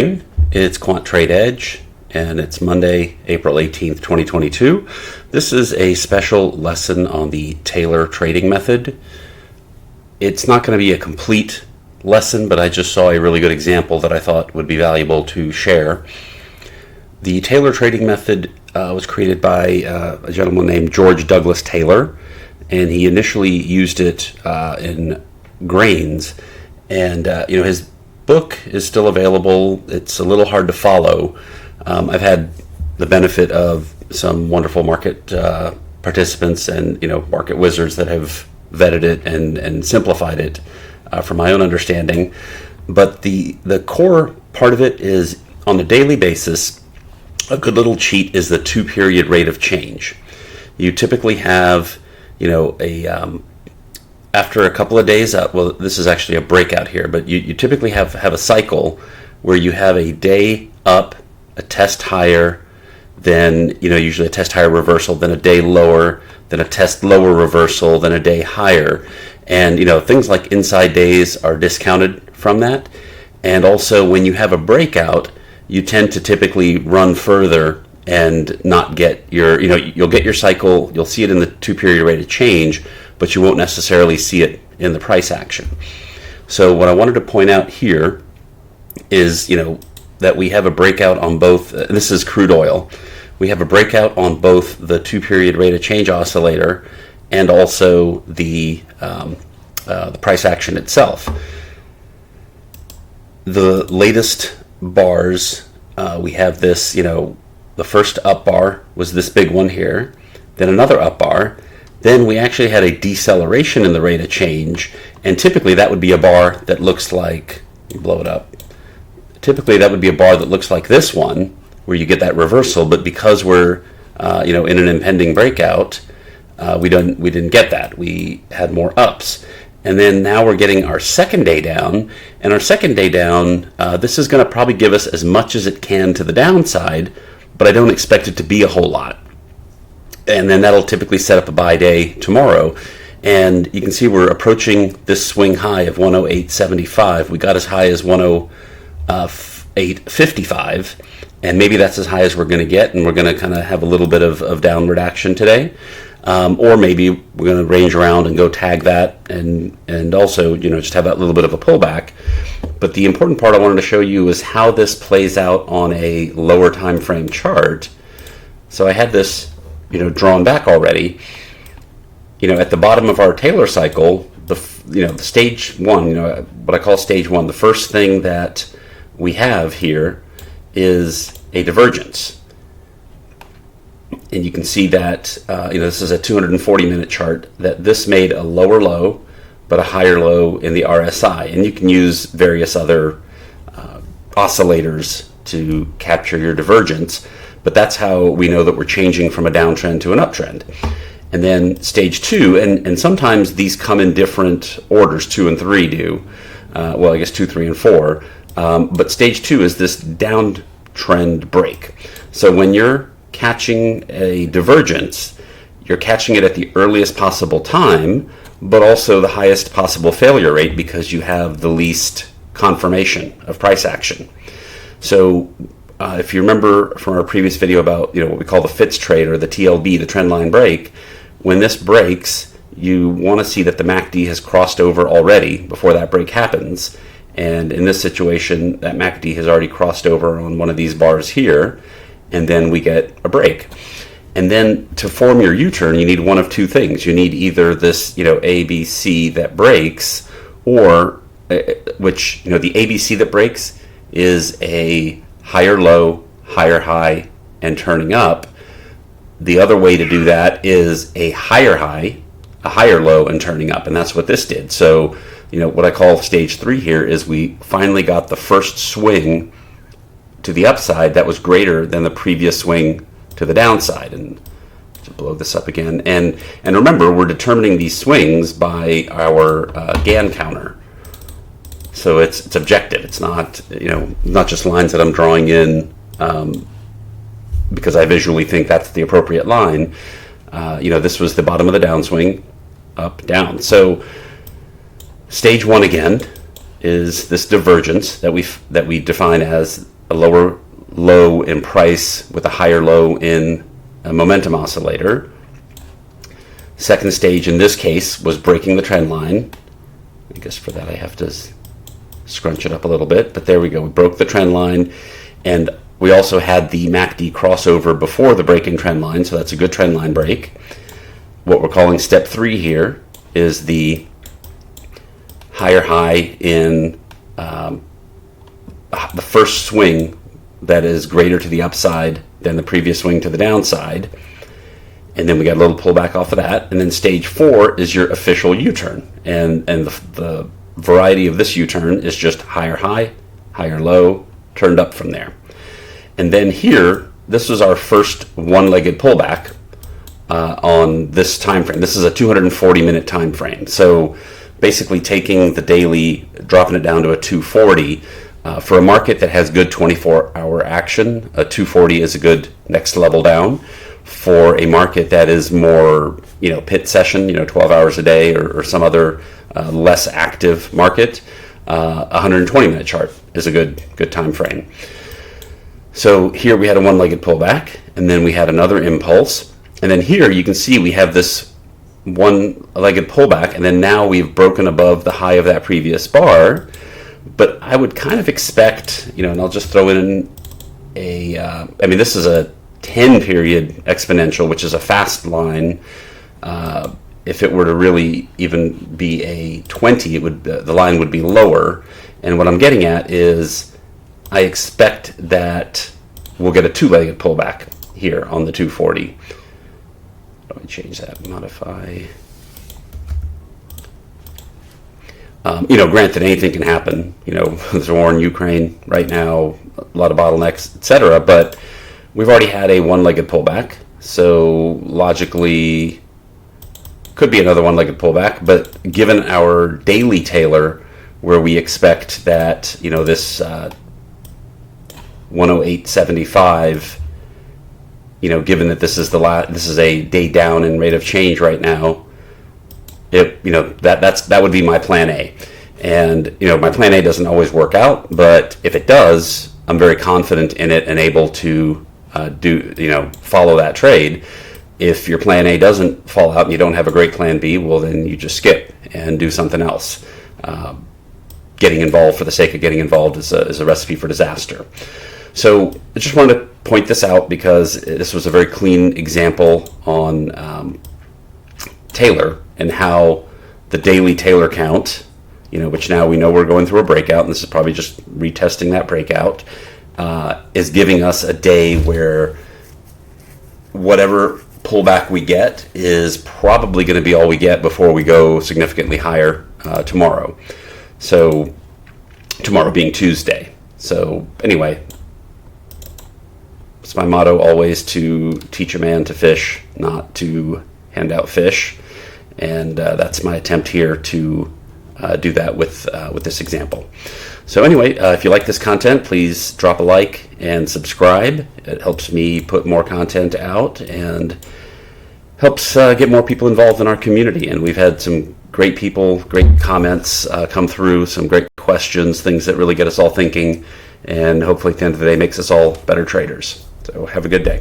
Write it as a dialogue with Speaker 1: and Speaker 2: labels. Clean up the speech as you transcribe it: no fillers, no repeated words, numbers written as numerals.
Speaker 1: It's Quant Trade Edge, and it's Monday, April 18th, 2022. This is a special lesson on the Taylor trading method. It's not going to be a complete lesson, but I just saw a really good example that I thought would be valuable to share. The Taylor trading method was created by a gentleman named George Douglas Taylor, and he initially used it in grains. And his book is still available. It's a little hard to follow. I've had the benefit of some wonderful market participants and market wizards that have vetted it and simplified it from my own understanding. But the core part of it is, on a daily basis, a good little cheat is the 2-period rate of change. You typically have after a couple of days, this is actually a breakout here, but you typically have a cycle where you have a day up, a test higher, then usually a test higher reversal, then a day lower, then a test lower reversal, then a day higher. And things like inside days are discounted from that. And also when you have a breakout, you tend to typically run further and not get your, you'll get your cycle, you'll see it in the 2-period rate of change, but you won't necessarily see it in the price action. So what I wanted to point out here is, that we have a breakout on both, this is crude oil, we have a breakout on both the 2-period rate of change oscillator and also the price action itself. The latest bars, we have this, the first up bar was this big one here, then another up bar. Then we actually had a deceleration in the rate of change, and typically that would be a bar that looks like, blow it up, typically that would be a bar that looks like this one, where you get that reversal, but because we're in an impending breakout, we didn't get that. We had more ups. And then now we're getting our second day down, and our second day down, this is going to probably give us as much as it can to the downside, but I don't expect it to be a whole lot. And then that'll typically set up a buy day tomorrow. And you can see we're approaching this swing high of 108.75. We got as high as 108.55, and maybe that's as high as we're going to get, and we're going to kind of have a little bit of downward action today. Or maybe we're going to range around and go tag that and also just have that little bit of a pullback. But the important part I wanted to show you is how this plays out on a lower time frame chart. So I had this drawn back already. At the bottom of our Taylor cycle, the stage one, what I call stage one, the first thing that we have here is a divergence. And you can see that, this is a 240-minute chart, that this made a lower low, but a higher low in the RSI. And you can use various other oscillators to capture your divergence, but that's how we know that we're changing from a downtrend to an uptrend. And then stage two, and sometimes these come in different orders, 2 and 3 do. I guess 2, 3, and 4. But stage two is this downtrend break. So when you're catching a divergence, you're catching it at the earliest possible time, but also the highest possible failure rate because you have the least confirmation of price action. So if you remember from our previous video about what we call the Fitz trade, or the TLB, the trend line break, when this breaks, you want to see that the MACD has crossed over already before that break happens. And in this situation, that MACD has already crossed over on one of these bars here, and then we get a break. And then to form your U-turn, you need one of two things. You need either this ABC that breaks, or which the ABC that breaks is a higher low, higher high, and turning up. The other way to do that is a higher high, a higher low, and turning up, and that's what this did. So, what I call stage 3 here is we finally got the first swing to the upside that was greater than the previous swing to the downside. And to blow this up again, and remember, we're determining these swings by our Gann counter. So it's objective. It's not not just lines that I'm drawing in because I visually think that's the appropriate line. This was the bottom of the downswing, up, down. So stage one again is this divergence that we define as a lower low in price with a higher low in a momentum oscillator. Second stage in this case was breaking the trend line. I guess for that I have to scrunch it up a little bit, but there we go. We broke the trend line, and we also had the MACD crossover before the breaking trend line, so that's a good trend line break. What we're calling step 3 here is the higher high in the first swing that is greater to the upside than the previous swing to the downside. And then we got a little pullback off of that. And then stage 4 is your official U-turn. And the variety of this U-turn is just higher high, higher low, turned up from there. And then here, this was our first one-legged pullback on this time frame. This is a 240-minute time frame. So basically taking the daily, dropping it down to a 240. For a market that has good 24-hour action, a 240 is a good next level down. For a market that is more, pit session, 12 hours a day or some other less active market, a 120-minute chart is a good time frame. So here we had a one-legged pullback, and then we had another impulse. And then here you can see we have this one-legged pullback, and then now we've broken above the high of that previous bar. But I would kind of expect, and I'll just throw in this is a 10-period exponential, which is a fast line. If it were to really even be a 20, the line would be lower. And what I'm getting at is I expect that we'll get a two-legged pullback here on the 240. Let me change that, modify. Granted, anything can happen. There's a war in Ukraine right now, a lot of bottlenecks, etc. But we've already had a one-legged pullback, so logically could be another one-legged pullback. But given our daily Taylor, where we expect that this 108.75, given that this is a day down in rate of change right now, that would be my plan A. And my plan A doesn't always work out, but if it does, I'm very confident in it and able to follow that trade. If your plan A doesn't fall out and you don't have a great plan B, well, then you just skip and do something else. Getting involved for the sake of getting involved is a recipe for disaster. So I just wanted to point this out because this was a very clean example on Taylor and how the daily Taylor count, which now we know we're going through a breakout, and this is probably just retesting that breakout, is giving us a day where whatever pullback we get is probably going to be all we get before we go significantly higher tomorrow. So tomorrow being Tuesday. So anyway, it's my motto always to teach a man to fish, not to hand out fish. And that's my attempt here to do that with this example. So anyway, if you like this content, please drop a like and subscribe. It helps me put more content out and helps get more people involved in our community. And we've had some great people, great comments come through, some great questions, things that really get us all thinking, and hopefully at the end of the day makes us all better traders. So have a good day.